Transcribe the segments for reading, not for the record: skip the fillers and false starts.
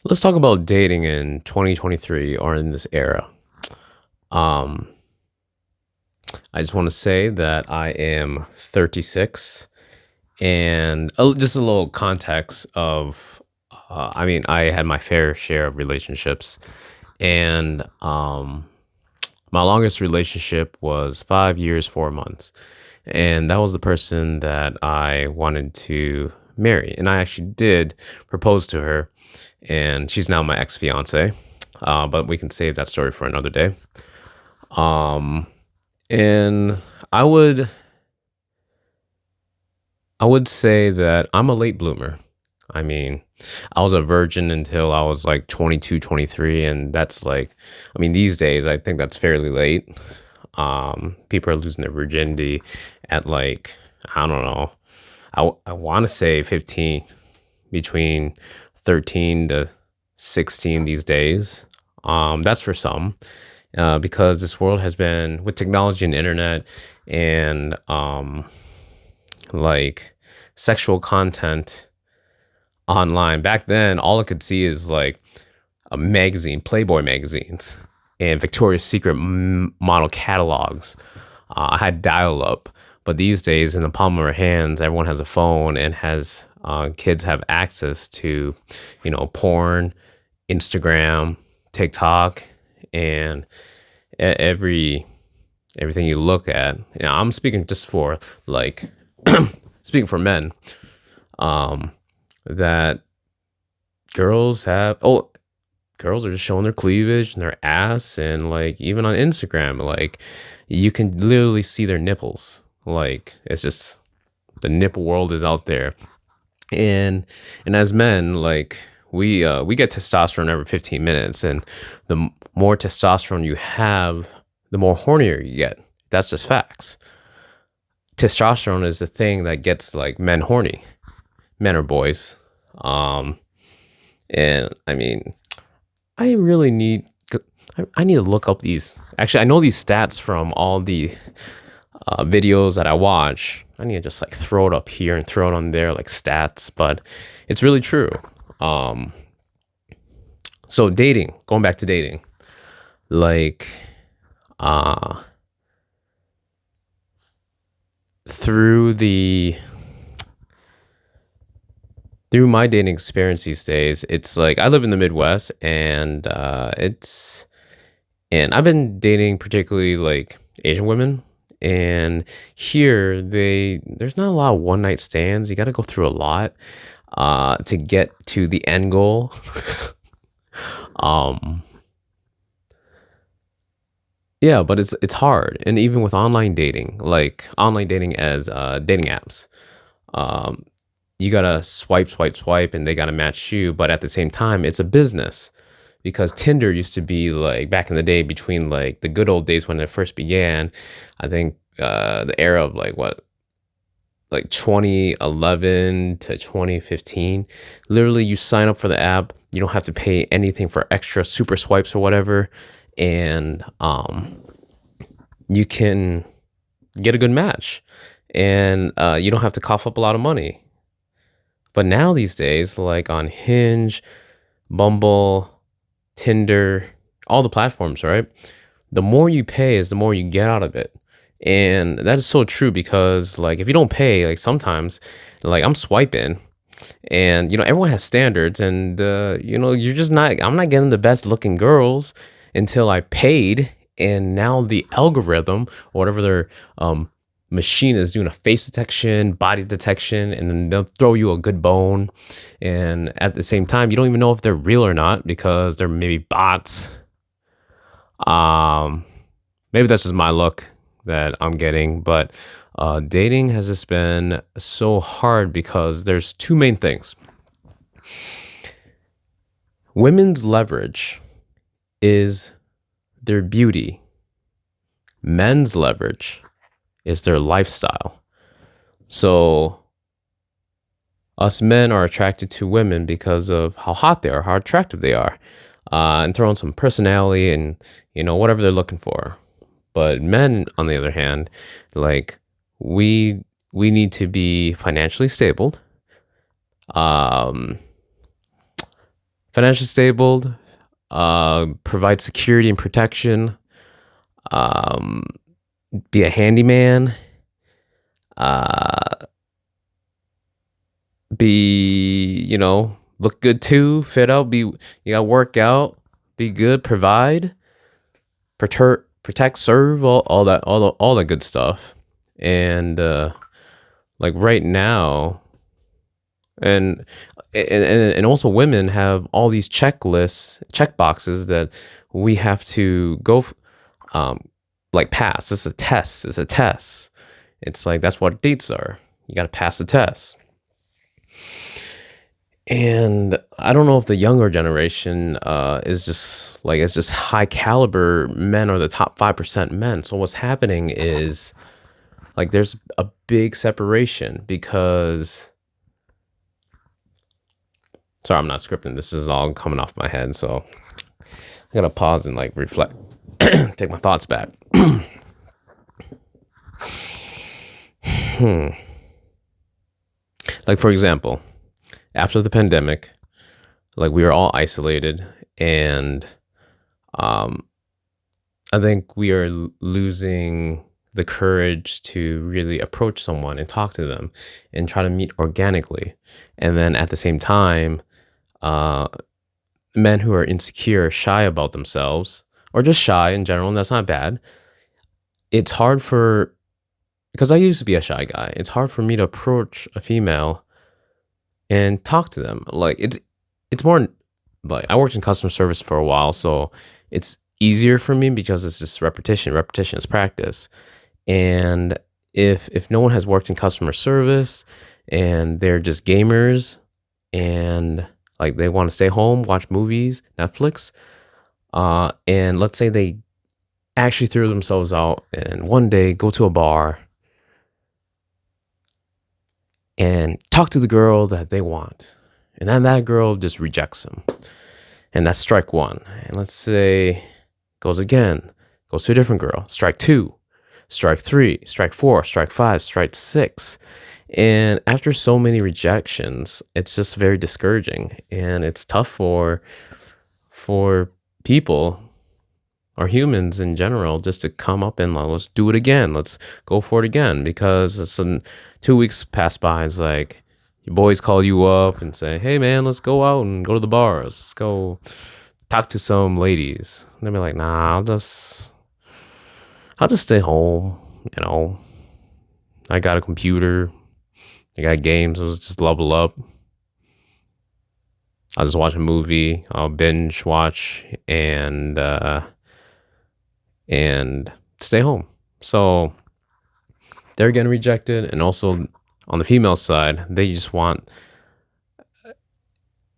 Let's talk about dating in 2023 or in this era. Um, I just want to say that I am 36 and just a little context of I had my fair share of relationships and my longest relationship was 5 years, 4 months. And that was the person that I wanted to marry. And I actually did propose to her, and she's now my ex-fiance. But we can save that story for another day. Um, and I would I would say that I'm a late bloomer. I mean, I was a virgin until I was like 22, 23, and that's like, I mean, these days I think that's fairly late. People are losing their virginity at like, I don't know. I want to say 15, between 13 to 16 these days. That's for some, because this world has been with technology and internet and like sexual content online. Back then, all I could see is like a magazine, Playboy magazines, and Victoria's Secret model catalogs. I had dial up, but these days, in the palm of our hands, everyone has a phone and has kids have access to, porn, Instagram, TikTok, and everything you look at. I'm speaking just for like speaking for men. Um, that girls have girls are just showing their cleavage and their ass, and like even on Instagram, like you can literally see their nipples. Like it's just the nipple world is out there. And as men, like we get testosterone every 15 minutes, and more testosterone you have, the more hornier you get. That's just facts. Testosterone is the thing that gets like men horny, men or boys. Um and I mean, I really need I need to look up these. Actually, I know these stats from all the videos that I watch. I need to just like throw it up here and throw it on there like stats, but it's really true. Um, so dating, going back to dating, like uh, through the through my dating experience these days, it's like I live in the Midwest, and I've been dating particularly like Asian women. And here there's not a lot of one night stands. You got to go through a lot to get to the end goal. um yeah, but it's hard. And even with online dating, like online dating as dating apps, um you got to swipe, swipe, swipe, and they got to match you, but at the same time it's a business. Because Tinder used to be like back in the day, between like the good old days when it first began. I think the era of like what, like 2011 to 2015. Literally, you sign up for the app, you don't have to pay anything for extra super swipes or whatever, and you can get a good match, and you don't have to cough up a lot of money. But now these days, like on Hinge, Bumble, Tinder, all the platforms, right? The more you pay is the more you get out of it. And that is so true, because like if you don't pay, like sometimes like I'm swiping, and everyone has standards, and you're just not I'm not getting the best looking girls until I paid. And now the algorithm, or whatever their machine is, doing a face detection, body detection, and then they'll throw you a good bone. And at the same time, you don't even know if they're real or not, because they're maybe bots. um Maybe that's just my luck that I'm getting, but dating has just been so hard because there's two main things. Women's leverage is their beauty, men's leverage is their lifestyle. So, us men are attracted to women because of how hot they are, how attractive they are, and throw in some personality and, whatever they're looking for. But men, on the other hand, like we we need to be financially stable. Um, financially stable, provide security and protection, um, be a handyman, uh, be, look good too, fit out, you gotta work out, be good, provide, protect, serve, all that, all that good stuff. And like right now, and and also women have all these checklists, check boxes that we have to um like pass. It's a test. It's a test. It's like that's what dates are. You got to pass the test. And I don't know if the younger generation is just like it's just high caliber men, or the top 5% men. So what's happening is like there's a big separation because, sorry, I'm not scripting. This is all coming off my head, so I gotta pause and like reflect, take my thoughts back. Hmm. Like for example, after the pandemic, like we were all isolated, and um, I think we are losing the courage to really approach someone and talk to them and try to meet organically. And then at the same time, uh, men who are insecure, shy about themselves, or just shy in general, and that's not bad. It's hard for, because I used to be a shy guy. It's hard for me to approach a female and talk to them. Like it's more like I worked in customer service for a while, so it's easier for me because it's just repetition. Repetition is practice. And if no one has worked in customer service and they're just gamers and like they want to stay home, watch movies, Netflix, and let's say they actually threw themselves out and one day go to a bar and talk to the girl that they want. And then that girl just rejects them. And that's strike one. And let's say goes again, goes to a different girl. Strike two, strike three, strike four, strike five, strike six. And after so many rejections, it's just very discouraging. And it's tough for people or humans in general just to come up and like, let's do it again. Let's go for it again. Because it's 2 weeks pass by. It's like your boys call you up and say, hey man, let's go out and go to the bars. Let's go talk to some ladies. And they'll be like, nah, I'll just stay home. You know, I got a computer. I got games. Let's just level up. I'll just watch a movie. I'll binge watch and stay home. So they're getting rejected, and also on the female side, they just want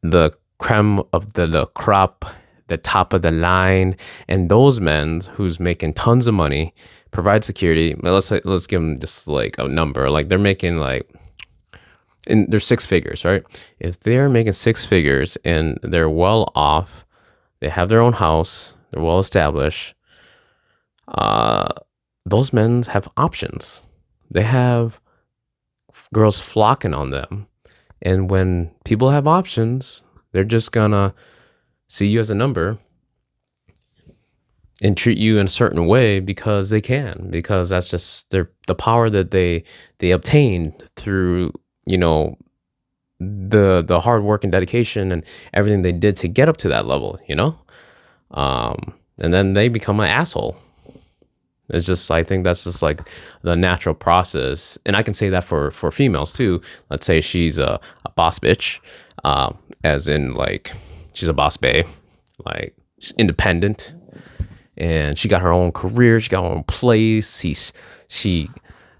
the creme of the crop, the top of the line, and those men who's making tons of money, provide security. Let's give them just like a number. Like they're making like, and they're six figures, right? If they're making six figures and they're well off, they have their own house, they're well established. Uh, those men have options. They have girls flocking on them. And when people have options, they're just gonna see you as a number and treat you in a certain way because they can, because that's just the power that they obtain through, you know, the hard work and dedication and everything they did to get up to that level, and then they become an asshole. It's just, I think that's just like the natural process. And I can say that for females too. Let's say she's a boss bitch, as in like she's a boss babe, like she's independent and she got her own career, she got her own place. She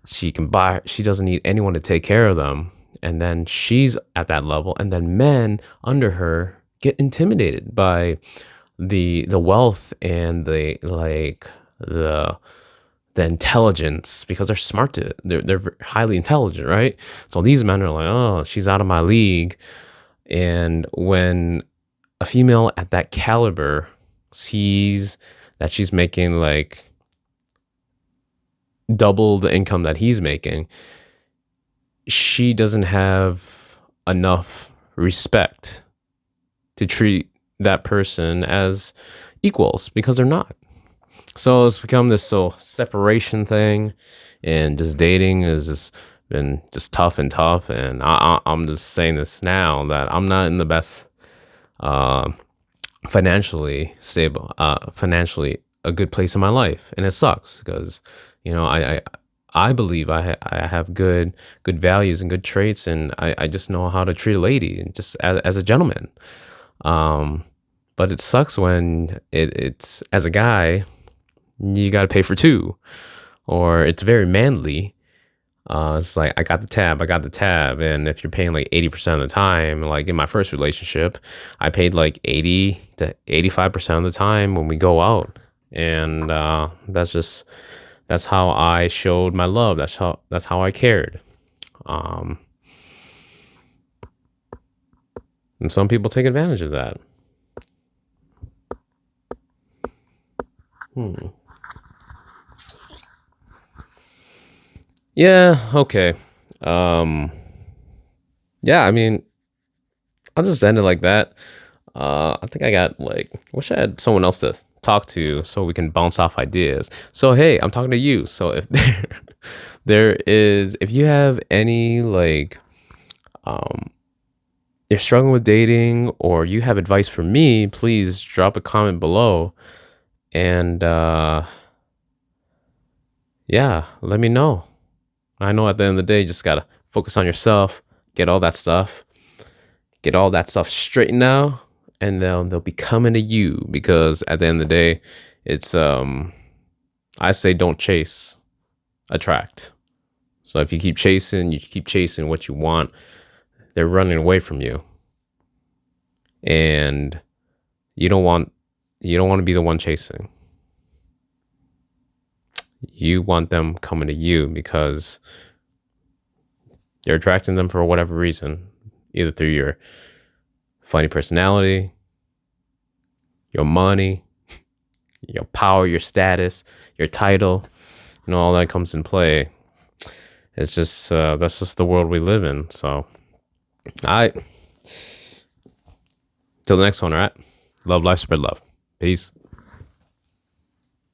she can buy, she doesn't need anyone to take care of them. And then she's at that level, and then men under her get intimidated by the wealth and the the intelligence, because they're smart, they're highly intelligent, right? So these men are like, oh, she's out of my league. And when a female at that caliber sees that she's making like double the income that he's making, she doesn't have enough respect to treat that person as equals because they're not. So it's become this so separation thing, and just dating has just been just tough and tough. And I'm just saying this now that I'm not in the best uh, financially stable, financially a good place in my life, and it sucks because I believe I have good values and good traits, and I just know how to treat a lady and just as a gentleman. Um, but it sucks when it's as a guy you got to pay for two, or it's very manly. It's like I got the tab, and if you're paying like 80% of the time, like in my first relationship, I paid like 80 to 85% of the time when we go out, and that's how I showed my love. That's how I cared. Um, and some people take advantage of that. Hmm. Yeah. Okay. Um. Yeah. I mean, I'll just end it like that. I think I got like, wish I had someone else to talk to so we can bounce off ideas. So hey, I'm talking to you. So if if you have any like, um, you're struggling with dating or you have advice for me, please drop a comment below. And yeah, let me know. I know at the end of the day, you just gotta focus on yourself, get all that stuff, get all that stuff straightened out, and then they'll be coming to you because at the end of the day, it's I say don't chase, attract. So if you keep chasing what you want, they're running away from you. And you don't want you don't want to be the one chasing. You want them coming to you because you're attracting them for whatever reason, either through your funny personality, your money, your power, your status, your title, all that comes in play. It's just that's just the world we live in. So I till the next one, all right? Love life, spread love. Peace.